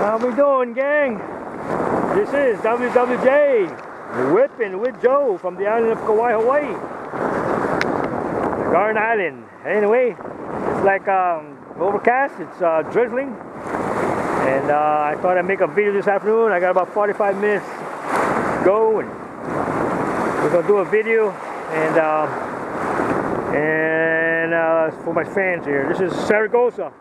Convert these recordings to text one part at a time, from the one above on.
How we doing, gang? This is WWJ Whipping with Joe from the island of Kauai, Hawaii. The Garden Island. Anyway, it's like overcast, it's drizzling. And I thought I'd make a video this afternoon. I got about 45 minutes to go, and we're gonna do a video and for my fans here. This is Saragosa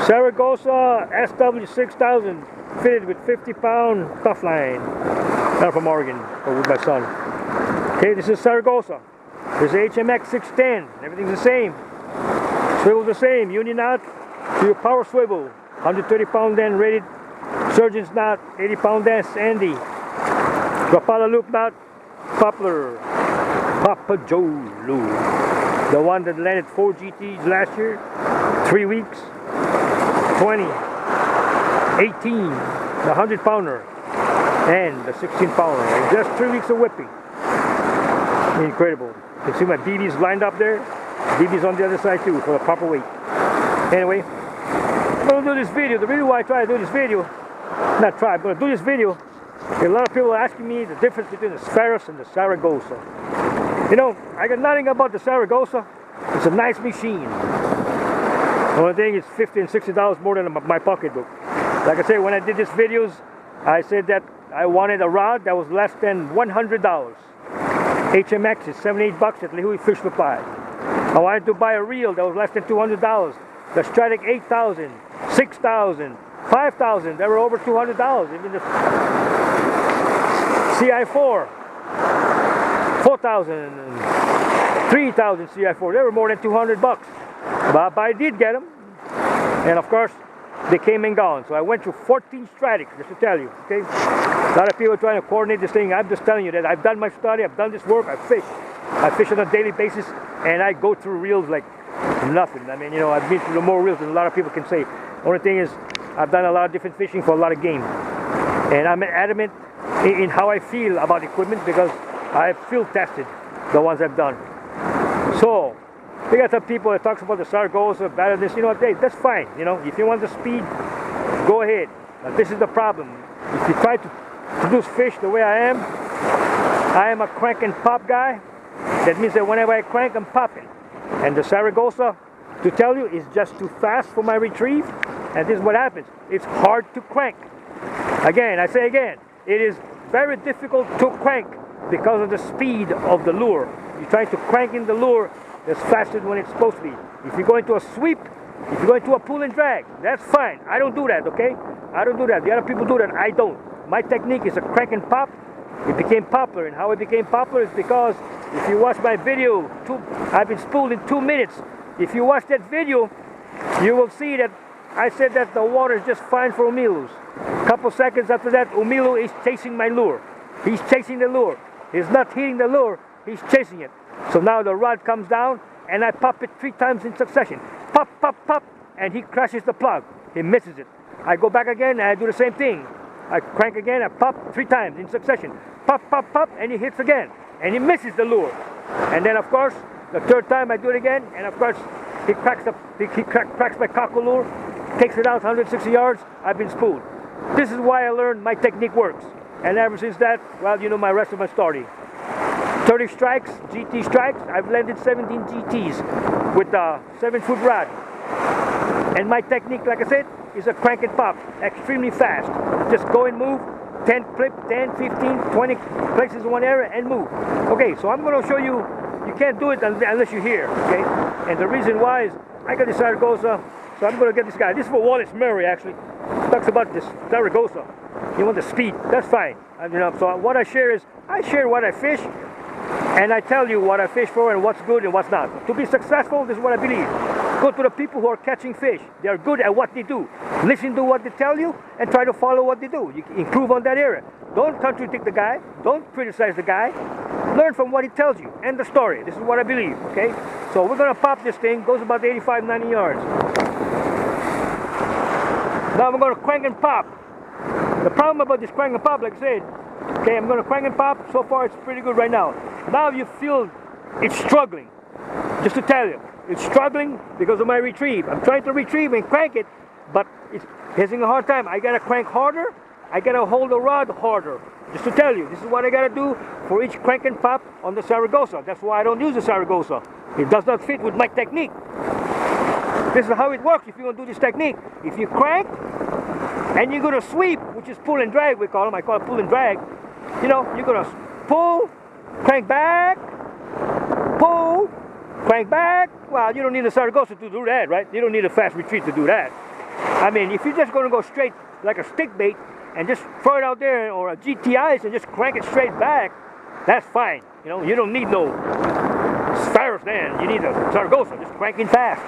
SW6000 fitted with 50-pound tough line. Not from Oregon, but with my son. Okay, this is Saragosa. This is HMX 610. Everything's the same. Swivel's the same. Union knot to your power swivel. 130-pound then rated surgeon's knot. 80-pound then Sandy. Rapala loop knot. Poplar. Papa Jolu. The one that landed 4 GTs last year. 3 weeks. 20. 18. The 100-pounder. And the 16-pounder. And just 3 weeks of whipping. Incredible. You can see my BBs lined up there. BBs on the other side too for the proper weight. Anyway, I'm going to do this video. The reason why I try to do this video, I'm going to do this video. A lot of people are asking me the difference between the Spheros and the Saragosa. You know, I got nothing about the Saragosa. It's a nice machine. The only thing is $50 and $60 more than my pocketbook. Like I said, when I did these videos, I said that I wanted a rod that was less than $100. HMX is $78 at Lihui Fish Supply. I wanted to buy a reel that was less than $200. The Stratic 8000, 6000, 5000, they were over $200. Even the CI4, 4000, 3000 CI4, they were more than $200. But I did get them. And of course, they came and gone. So I went through 14 Stratics, just to tell you, okay? A lot of people are trying to coordinate this thing. I'm just telling you that I've done my study, I've done this work, I fish. I fish on a daily basis, and I go through reels like nothing. I mean, you know, I've been through more reels than a lot of people can say. The only thing is, I've done a lot of different fishing for a lot of game. And I'm adamant in how I feel about equipment because I field tested the ones I've done. So, we got some people that talks about the Saragosa, better this, you know what, hey, that's fine. You know, if you want the speed, go ahead. But this is the problem. If you try to produce fish the way I am a crank and pop guy. That means that whenever I crank, I'm popping. And the Saragosa, to tell you, is just too fast for my retrieve. And this is what happens. It's hard to crank. Again, I say again, it is very difficult to crank because of the speed of the lure. You try to crank in the lure, it's faster than when it's supposed to be. If you go into a sweep, if you go into a pull and drag, that's fine. I don't do that, okay? I don't do that. The other people do that. I don't. My technique is a crank and pop. It became popular, and how it became popular is because if you watch my video, I've been spooled in 2 minutes. If you watch that video, you will see that I said that the water is just fine for Umilus. A couple seconds after that, Umilu is chasing my lure. He's chasing the lure. He's not hitting the lure, he's chasing it. So now the rod comes down, and I pop it 3 times in succession. Pop, pop, pop, and he crashes the plug. He misses it. I go back again, and I do the same thing. I crank again, I pop 3 times in succession. Pop, pop, pop, and he hits again. And he misses the lure. And then, of course, the 3rd time I do it again, and of course, he cracks my kaku lure, takes it out 160 yards, I've been spooled. This is why I learned my technique works. And ever since that, well, you know my rest of my story. 30 strikes, GT strikes, I've landed 17 GTs with a 7-foot rod. And my technique, like I said, is a crank and pop, extremely fast. Just go and move, 10 flip, 10, 15, 20 places in one area and move. Okay, so I'm going to show you, you can't do it unless you're here, okay? And the reason why is, I got this Saragosa, so I'm going to get this guy. This is for Wallace Murray, actually. He talks about this Saragosa. You want the speed, that's fine. You know, so what I share is, I share what I fish, and I tell you what I fish for and what's good and what's not. To be successful, this is what I believe. Go to the people who are catching fish. They are good at what they do. Listen to what they tell you and try to follow what they do. You can improve on that area. Don't contradict the guy. Don't criticize the guy. Learn from what he tells you. End the story. This is what I believe, okay? So we're going to pop this thing. Goes about 85, 90 yards. Now we're going to crank and pop. The problem about this crank and pop, like I said, okay, I'm going to crank and pop. So far, it's pretty good right now. Now you feel it's struggling. Just to tell you, it's struggling because of my retrieve. I'm trying to retrieve and crank it, but it's having a hard time. I gotta crank harder. I gotta hold the rod harder. Just to tell you, this is what I gotta do for each crank and pop on the Saragosa. That's why I don't use the Saragosa. It does not fit with my technique. This is how it works if you're gonna do this technique. If you crank and you're gonna sweep, which is pull and drag, we call them. I call it pull and drag. You know, you're gonna pull, crank back, pull, crank back. Well, you don't need a Saragosa to do that, right? You don't need a fast retreat to do that. I mean, if you're just gonna go straight like a stick bait and just throw it out there, or a GTIs and just crank it straight back, that's fine. You know, you don't need no Spheros then. You need a Saragosa, just cranking fast.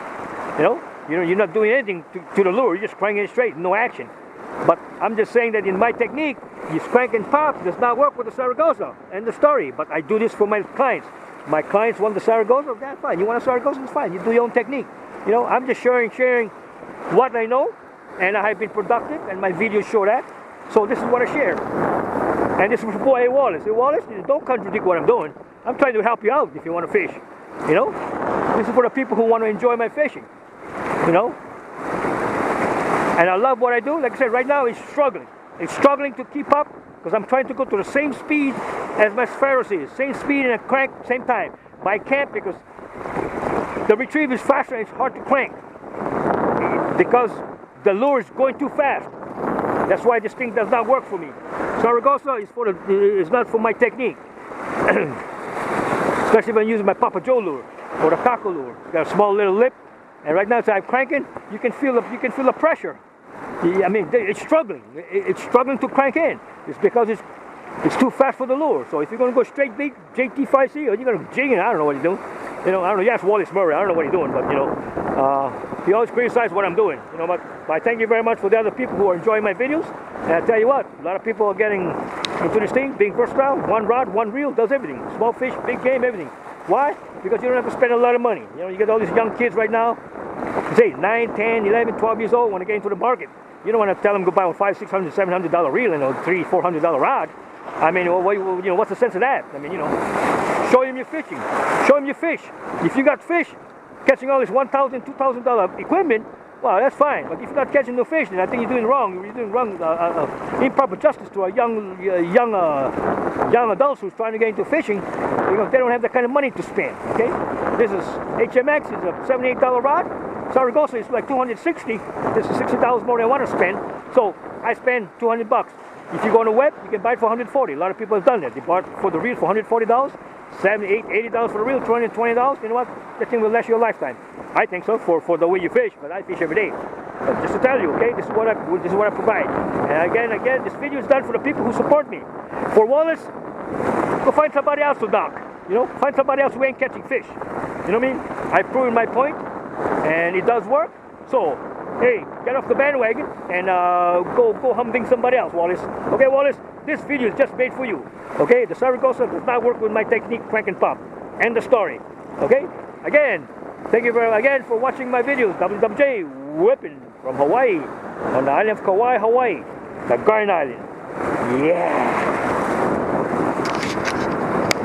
You know, you're not doing anything to the lure. You're just cranking it straight, no action. But I'm just saying that in my technique, this crank and pop does not work with the Saragosa. End of story. But I do this for my clients. My clients want the Saragosa, that's fine. You want a Saragosa, it's fine. You do your own technique. You know, I'm just sharing what I know, and I have been productive, and my videos show that. So this is what I share. And this is for boy, hey Wallace. Hey Wallace, don't contradict what I'm doing. I'm trying to help you out if you want to fish. You know? This is for the people who want to enjoy my fishing. You know? And I love what I do. Like I said, right now it's struggling. It's struggling to keep up because I'm trying to go to the same speed as my Spheros is. Same speed and a crank, same time. But I can't because the retrieve is faster and it's hard to crank. Because the lure is going too fast. That's why this thing does not work for me. Saragosa is not for my technique. Especially when I'm using my Papa Joe lure or the kaku lure. It's got a small little lip, and right now as I'm cranking, you can feel the pressure. I mean, it's struggling. It's struggling to crank in. It's because it's too fast for the lure. So if you're going to go straight bait, JT5C, or you're going to jig it, I don't know what you're doing. You know, I don't know. Yes, Wallace Murray. I don't know what he's doing, but you know, he always criticizes what I'm doing. You know, but I thank you very much for the other people who are enjoying my videos. And I tell you what, a lot of people are getting into this thing, being versatile. One rod, one reel, does everything. Small fish, big game, everything. Why? Because you don't have to spend a lot of money. You know, you get all these young kids right now, say 9, 10, 11, 12 years old, when they get into the market. You don't want to tell them go buy a $500, $600, $700 reel and a $300, $400 rod. I mean, well, you know, what's the sense of that? I mean, you know, show them your fishing. Show them your fish. If you got fish, catching all this $1,000, $2,000 equipment, well, that's fine. But if you're not catching no fish, then I think you're doing wrong. You're doing wrong, improper justice to a young adults who's trying to get into fishing because they don't have that kind of money to spend. Okay, this is HMX is a $78 rod. Saragosa is like $260. This is $60 more than I want to spend. So I spend $200. If you go on a web, you can buy it for $140. A lot of people have done that. They bought for the reel for $140, $70, $80 for the reel, $220. You know what? That thing will last you a lifetime. I think so for the way you fish, but I fish every day. But just to tell you, okay, this is what I provide. And again, this video is done for the people who support me. For Wallace, go find somebody else to dock. You know, find somebody else who ain't catching fish. You know what I mean? I've proven my point, and it does work. So, hey, get off the bandwagon and go humping somebody else, Wallace. Okay, Wallace, this video is just made for you. Okay, the Saragosa does not work with my technique, crank and pop. End the story. Okay? Again, thank you again for watching my videos. WWJ Whipping from Hawaii, on the island of Kauai, Hawaii, the Garden Island. Yeah.